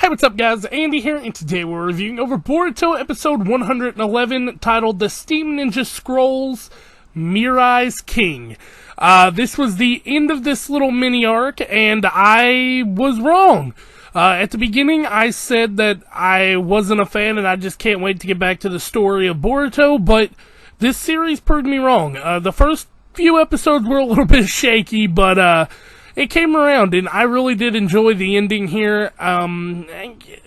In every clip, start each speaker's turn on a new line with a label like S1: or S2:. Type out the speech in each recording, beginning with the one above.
S1: Hey, what's up guys, Andy here, and today we're reviewing over Boruto episode 111, titled The Steam Ninja Scrolls, Mirai's King. This was the end of this little mini arc, and I was wrong. At the beginning, I said that I wasn't a fan, and I just can't wait to get back to the story of Boruto, but this series proved me wrong. The first few episodes were a little bit shaky, but, it came around, and I really did enjoy the ending here. It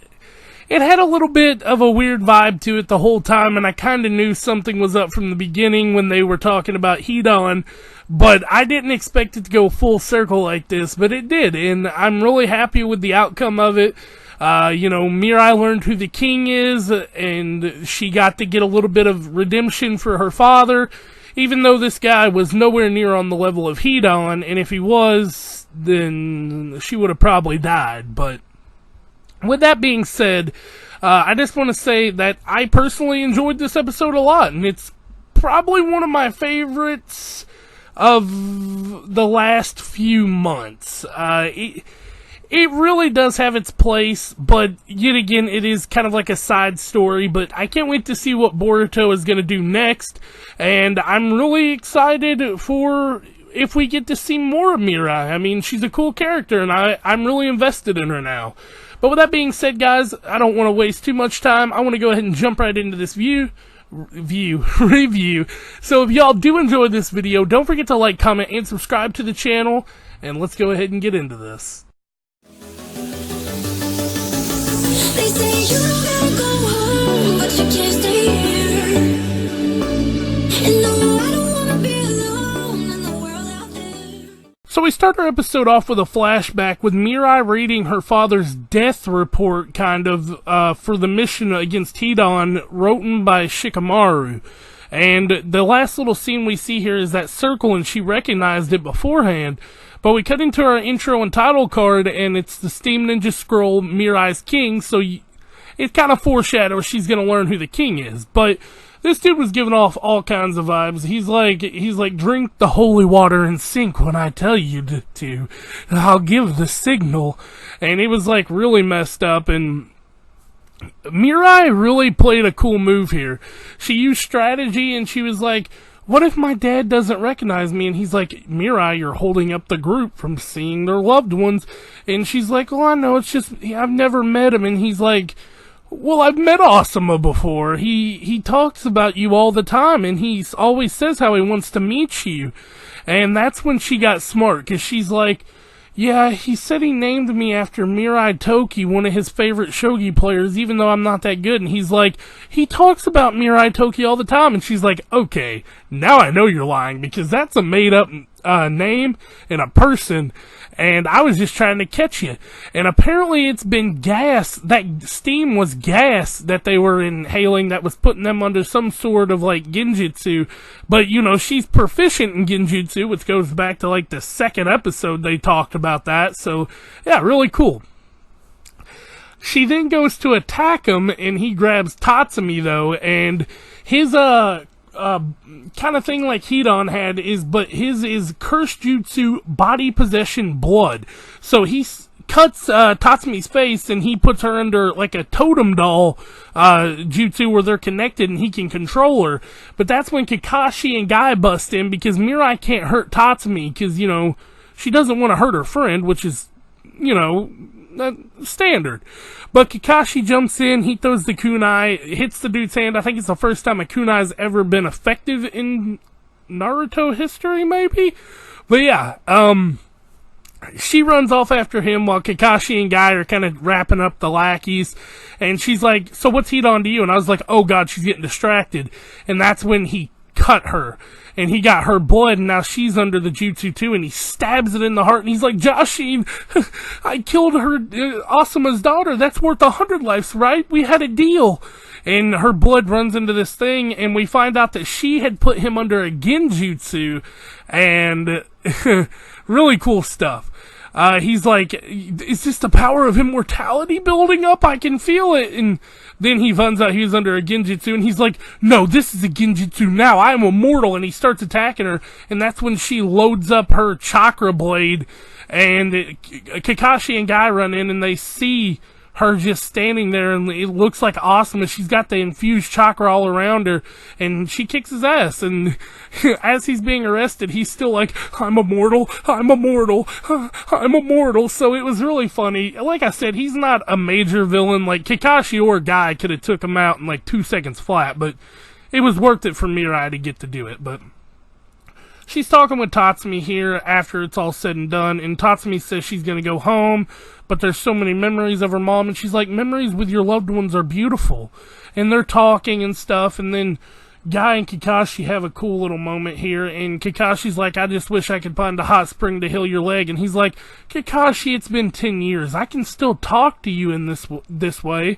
S1: had a little bit of a weird vibe to it the whole time, and I kind of knew something was up from the beginning when they were talking about Hidan, but I didn't expect it to go full circle like this, but it did, and I'm really happy with the outcome of it. Mirai learned who the king is, and she got to get a little bit of redemption for her father, even though this guy was nowhere near on the level of Hidan, and if he was, then she would have probably died. But with that being said, I just want to say that I personally enjoyed this episode a lot, and it's probably one of my favorites of the last few months. It really does have its place, but yet again, it is kind of like a side story, but I can't wait to see what Boruto is going to do next, and I'm really excited for if we get to see more of Mirai. I mean, she's a cool character, and I'm really invested in her now. But with that being said, guys, I don't want to waste too much time. I want to go ahead and jump right into this review. So if y'all do enjoy this video, don't forget to like, comment, and subscribe to the channel, and let's go ahead and get into this.
S2: They say you gotta go home, but you can't stay here. And no, I don't wanna be alone in the world out there.
S1: So we start our episode off with a flashback with Mirai reading her father's death report, kind of, for the mission against Hidan, written by Shikamaru. And the last little scene we see here is that circle, and she recognized it beforehand. But we cut into our intro and title card, and it's the Steam Ninja Scroll, Mirai's King, so it kind of foreshadows she's gonna learn who the king is. But this dude was giving off all kinds of vibes. He's like, drink the holy water and sink when I tell you to. I'll give the signal. And it was like really messed up, and Mirai really played a cool move here. She used strategy, and she was like, what if my dad doesn't recognize me? And he's like, Mirai, you're holding up the group from seeing their loved ones. And she's like, well, I know, it's just, I've never met him. And he's like, well, I've met Asuma before. He talks about you all the time, and he always says how he wants to meet you. And that's when she got smart, because she's like, yeah, he said he named me after Mirai Toki, one of his favorite shogi players, even though I'm not that good. And he's like, he talks about Mirai Toki all the time. And she's like, okay, now I know you're lying, because that's a made-up name and a person, and I was just trying to catch you. And apparently it's been gas, that steam was gas that they were inhaling that was putting them under some sort of, like, genjutsu. But, she's proficient in genjutsu, which goes back to, like, the second episode they talked about that. So, yeah, really cool. She then goes to attack him, and he grabs Tatsumi, though, and his, kind of thing like Hidan had but his is curse jutsu, body possession, blood. So he cuts Tatsumi's face, and he puts her under like a totem doll jutsu where they're connected and he can control her. But that's when Kakashi and Guy bust in, because Mirai can't hurt Tatsumi because, she doesn't want to hurt her friend, which is, standard. But Kakashi jumps in, he throws the kunai, hits the dude's hand. I think it's the first time a kunai's ever been effective in Naruto history, maybe? But yeah, she runs off after him while Kakashi and Guy are kind of wrapping up the lackeys. And she's like, so what's Hidan to you? And I was like, oh god, she's getting distracted. And that's when he cut her. And he got her blood, and now she's under the jutsu too, and he stabs it in the heart, and he's like, Joshin, I killed her, Asuma's daughter, that's worth 100 lives, right? We had a deal. And her blood runs into this thing, and we find out that she had put him under a genjutsu, and really cool stuff. He's like, is this the power of immortality building up? I can feel it. And then he finds out he's under a genjutsu, and he's like, no, this is a genjutsu now. I am immortal. And he starts attacking her, and that's when she loads up her chakra blade, and Kakashi and Guy run in, and they see her just standing there, and it looks like Asuma. She's got the infused chakra all around her, and she kicks his ass. And as he's being arrested, he's still like, I'm immortal, I'm immortal, I'm immortal. So it was really funny. Like I said, he's not a major villain. Like Kakashi or Guy could have took him out in like 2 seconds flat, but it was worth it for Mirai to get to do it. But she's talking with Tatsumi here after it's all said and done, and Tatsumi says she's going to go home, but there's so many memories of her mom, and she's like, memories with your loved ones are beautiful. And they're talking and stuff, and then Guy and Kakashi have a cool little moment here, and Kakashi's like, I just wish I could find a hot spring to heal your leg, and he's like, Kakashi, it's been 10 years. I can still talk to you in this way.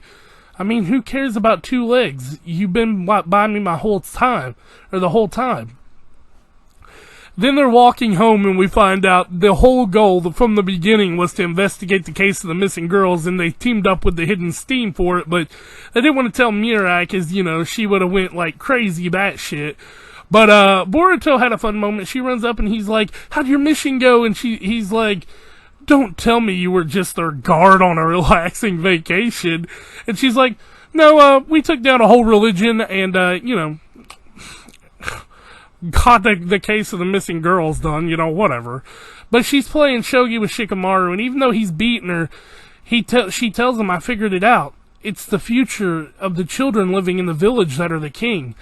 S1: I mean, who cares about 2 legs? You've been by me my whole time, or the whole time. Then they're walking home, and we find out the whole goal from the beginning was to investigate the case of the missing girls, and they teamed up with the Hidden Steam for it, but they didn't want to tell Mirai because, you know, she would have went like crazy batshit. But Boruto had a fun moment. She runs up, and he's like, how'd your mission go? And he's like, don't tell me you were just their guard on a relaxing vacation. And she's like, no, we took down a whole religion, and, you know, got the case of the missing girls done, you know, whatever. But she's playing shogi with Shikamaru, and even though he's beaten her, she tells him, I figured it out. It's the future of the children living in the village that are the king.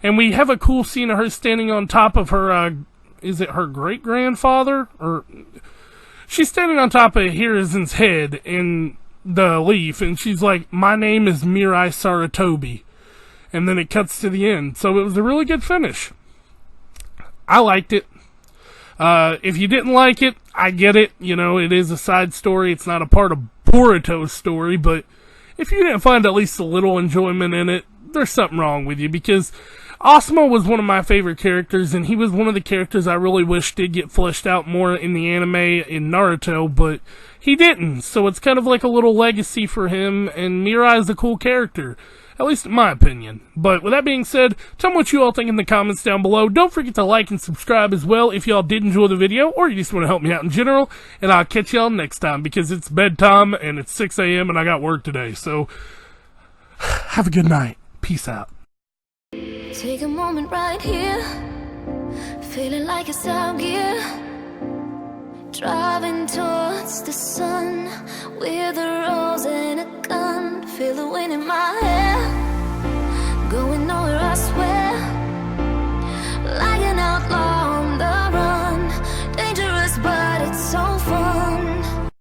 S1: And we have a cool scene of her standing on top of her, is it her great-grandfather? Or she's standing on top of Hirazen's head in the leaf, and she's like, my name is Mirai Sarutobi. And then it cuts to the end. So it was a really good finish. I liked it. If you didn't like it, I get it. You know, it is a side story. It's not a part of Boruto's story, but if you didn't find at least a little enjoyment in it, there's something wrong with you, because Asuma was one of my favorite characters, and he was one of the characters I really wish did get fleshed out more in the anime in Naruto, but he didn't. So it's kind of like a little legacy for him, and Mirai is a cool character. At least in my opinion. But with that being said, tell me what you all think in the comments down below. Don't forget to like and subscribe as well if y'all did enjoy the video, or you just want to help me out in general. And I'll catch y'all next time, because it's bedtime and it's 6 a.m. and I got work today. So, have a good night. Peace out.
S2: Take a moment right here, feeling like it's out gear, driving towards the sun with a rose and a gun. Feel the wind in my hair.